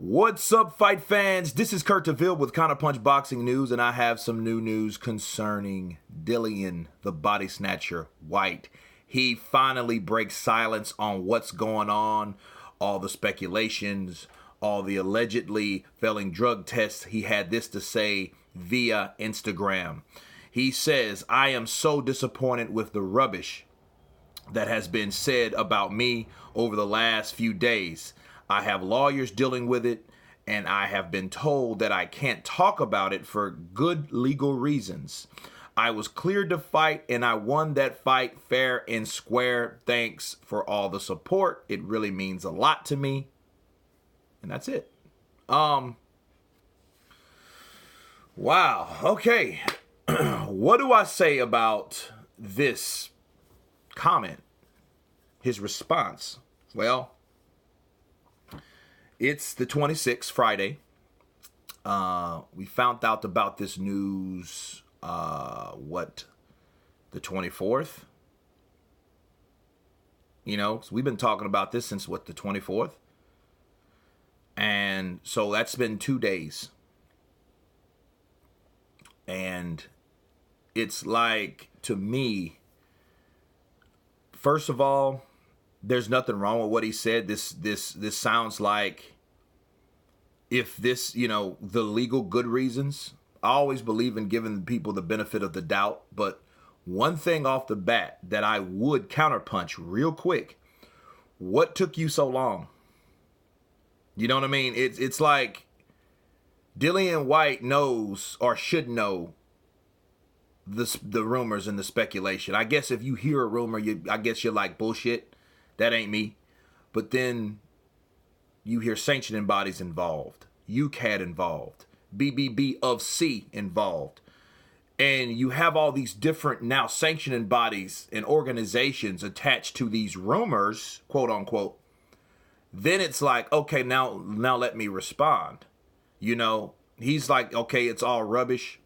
What's up, fight fans? This is Kurt DeVille with Counterpunch Boxing News, and I have some new news concerning Dillian, the body snatcher, Whyte. He finally breaks silence on what's going on, all the speculations, all the allegedly failing drug tests. He had this to say via Instagram. He says, "I am so disappointed with the rubbish that has been said about me over the last few days. I have lawyers dealing with it, and I have been told that I can't talk about it for good legal reasons. I was cleared to fight, and I won that fight fair and square. Thanks for all the support. It really means a lot to me." And that's it. Wow. Okay. What do I say about this comment? His response? Well, it's the 26th, Friday. We found out about this news, the 24th? You know, so we've been talking about this since, the 24th? And so that's been 2 days. And it's like, to me, first of all, there's nothing wrong with what he said. This sounds like, if this, the legal good reasons. I always believe in giving people the benefit of the doubt. But one thing off the bat that I would counterpunch real quick: what took you so long? You know what I mean? It's like Dillian Whyte knows, or should know, the rumors and the speculation. I guess if you hear a rumor, I guess you're like, bullshit. That ain't me. But then you hear sanctioning bodies involved, UCAD involved, BBB of C involved. And you have all these different now sanctioning bodies and organizations attached to these rumors, quote unquote. Then it's like, okay, now let me respond. He's like, okay, it's all rubbish.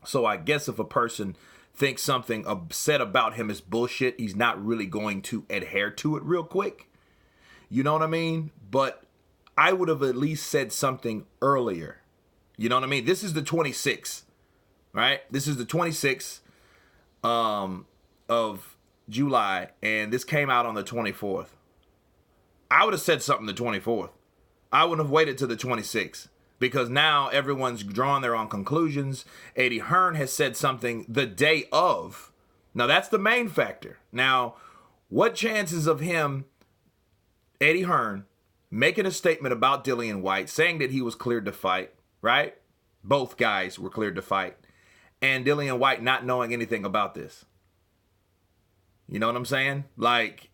So I guess if a person thinks something said about him is bullshit, he's not really going to adhere to it real quick. You know what I mean? But I would have at least said something earlier. You know what I mean? This is the 26th, right? This is the 26th of July, and this came out on the 24th. I would have said something the 24th. I wouldn't have waited till the 26th. Because now everyone's drawn their own conclusions. Eddie Hearn has said something the day of. Now, that's the main factor. Now, what chances of him, Eddie Hearn, making a statement about Dillian Whyte, saying that he was cleared to fight, right? Both guys were cleared to fight. And Dillian Whyte not knowing anything about this. You know what I'm saying? Like,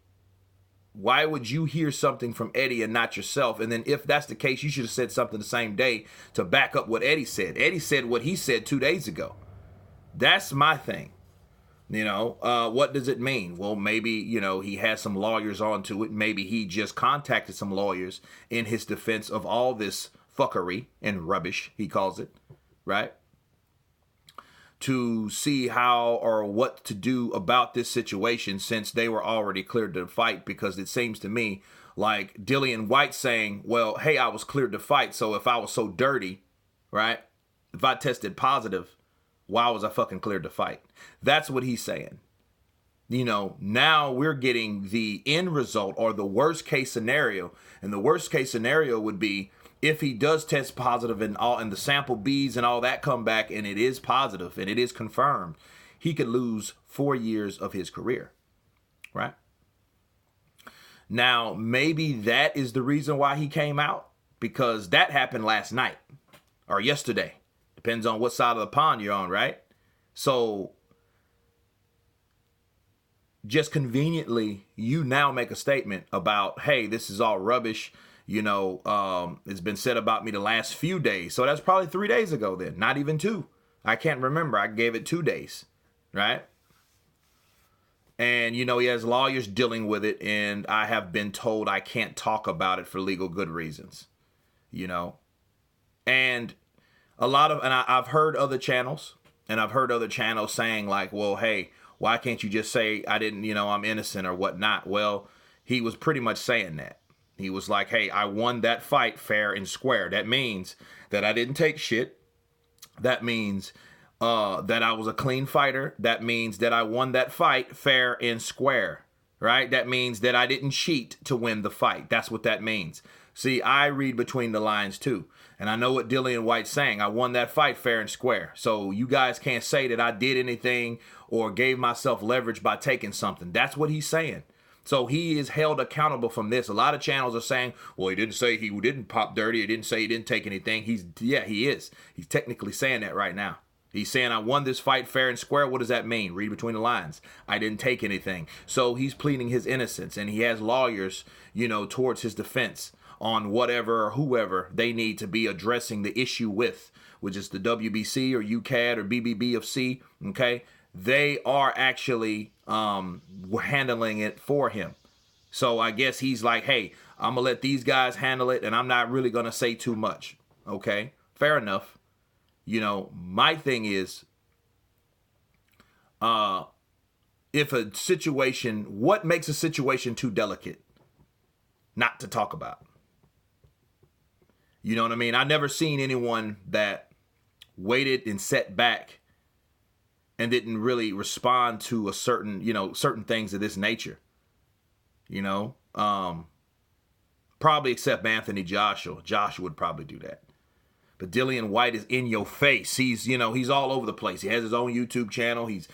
why would you hear something from Eddie and not yourself? And then if that's the case, you should have said something the same day to back up what Eddie said. Eddie said what he said 2 days ago. That's my thing. What does it mean? Well, maybe, he has some lawyers onto it. Maybe he just contacted some lawyers in his defense of all this fuckery and rubbish, he calls it, right? To see how or what to do about this situation, since they were already cleared to fight. Because it seems to me like Dillian Whyte saying, well, hey, I was cleared to fight, so if I was so dirty, right, if I tested positive, why was I fucking cleared to fight? That's what he's saying. Now we're getting the end result, or the worst case scenario. And the worst case scenario would be, if he does test positive and the sample B's and all that come back and it is positive and it is confirmed, he could lose 4 years of his career, right? Now, maybe that is the reason why he came out, because that happened last night or yesterday. Depends on what side of the pond you're on, right? So just conveniently, you now make a statement about, hey, this is all rubbish. It's been said about me the last few days. So that's probably 3 days ago then. Not even 2. I can't remember. I gave it 2 days, right? And, he has lawyers dealing with it. And I have been told I can't talk about it for legal good reasons, And I've heard other channels. And I've heard other channels saying like, well, hey, why can't you just say I didn't, I'm innocent or whatnot? Well, he was pretty much saying that. He was like, hey, I won that fight fair and square. That means that I didn't take shit. That means that I was a clean fighter. That means that I won that fight fair and square, right? That means that I didn't cheat to win the fight. That's what that means. See, I read between the lines too. And I know what Dillian Whyte's saying. I won that fight fair and square. So you guys can't say that I did anything or gave myself leverage by taking something. That's what he's saying. So he is held accountable from this. A lot of channels are saying, well, he didn't say he didn't pop dirty. He didn't say he didn't take anything. Yeah, he is. He's technically saying that right now. He's saying, I won this fight fair and square. What does that mean? Read between the lines. I didn't take anything. So he's pleading his innocence, and he has lawyers, towards his defense on whatever or whoever they need to be addressing the issue with, which is the WBC or UCAD or BBBFC, okay? They are actually handling it for him. So I guess he's like, hey, I'm going to let these guys handle it, and I'm not really going to say too much, okay? Fair enough. My thing is, if a situation, what makes a situation too delicate not to talk about? You know what I mean? I've never seen anyone that waited and sat back and didn't really respond to certain things of this nature. Probably except Anthony Joshua. Joshua would probably do that. But Dillian Whyte is in your face. He's all over the place. He has his own YouTube channel. He's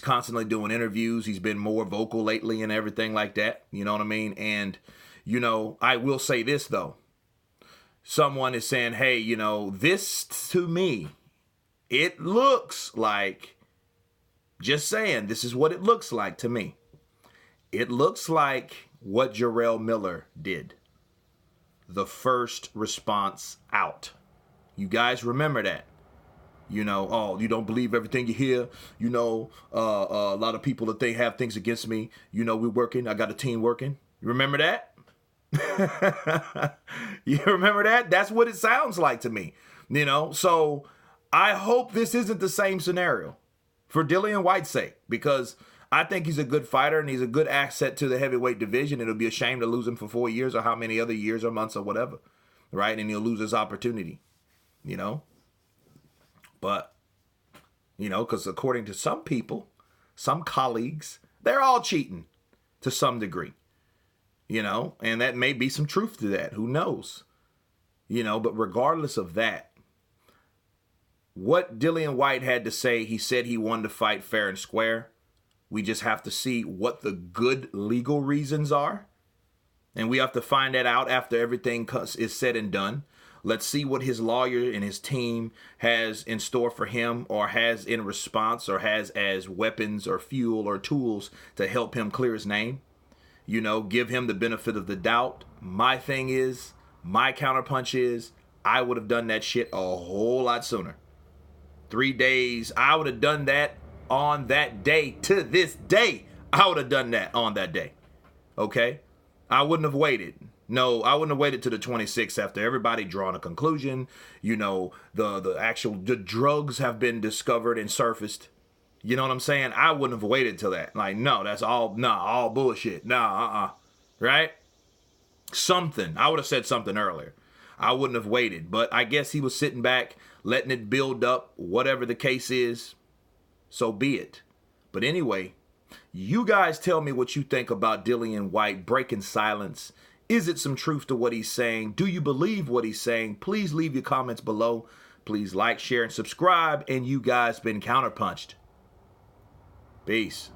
constantly doing interviews. He's been more vocal lately and everything like that. You know what I mean? And, I will say this, though. Someone is saying, hey, this to me, it looks like, just saying, this is what it looks like to me. It looks like what Jarrell Miller did. The first response out. You guys remember that. Oh, you don't believe everything you hear. A lot of people that they have things against me. We're working. I got a team working. You remember that? You remember that? That's what it sounds like to me. So I hope this isn't the same scenario for Dillian Whyte's sake, because I think he's a good fighter and he's a good asset to the heavyweight division. It'll be a shame to lose him for 4 years or how many other years or months or whatever, right? And he'll lose his opportunity, But, because according to some people, some colleagues, they're all cheating to some degree, and that may be some truth to that. Who knows? But regardless of that, what Dillian Whyte had to say, he said he wanted to fight fair and square. We just have to see what the good legal reasons are. And we have to find that out after everything is said and done. Let's see what his lawyer and his team has in store for him, or has in response, or has as weapons or fuel or tools to help him clear his name. Give him the benefit of the doubt. My thing is, my counterpunch is, I would have done that shit a whole lot sooner. 3 days, I would have done that on that day. To this day, I would have done that on that day. Okay? I wouldn't have waited. No, I wouldn't have waited to the 26th after everybody drawn a conclusion. The drugs have been discovered and surfaced. You know what I'm saying? I wouldn't have waited till that. Like, no, that's all bullshit. Right? Something. I would have said something earlier. I wouldn't have waited. But I guess he was sitting back, letting it build up, whatever the case is. So be it. But anyway, you guys tell me what you think about Dillian Whyte breaking silence. Is it some truth to what he's saying? Do you believe what he's saying? Please leave your comments below. Please like, share, and subscribe. And you guys been counterpunched. Peace.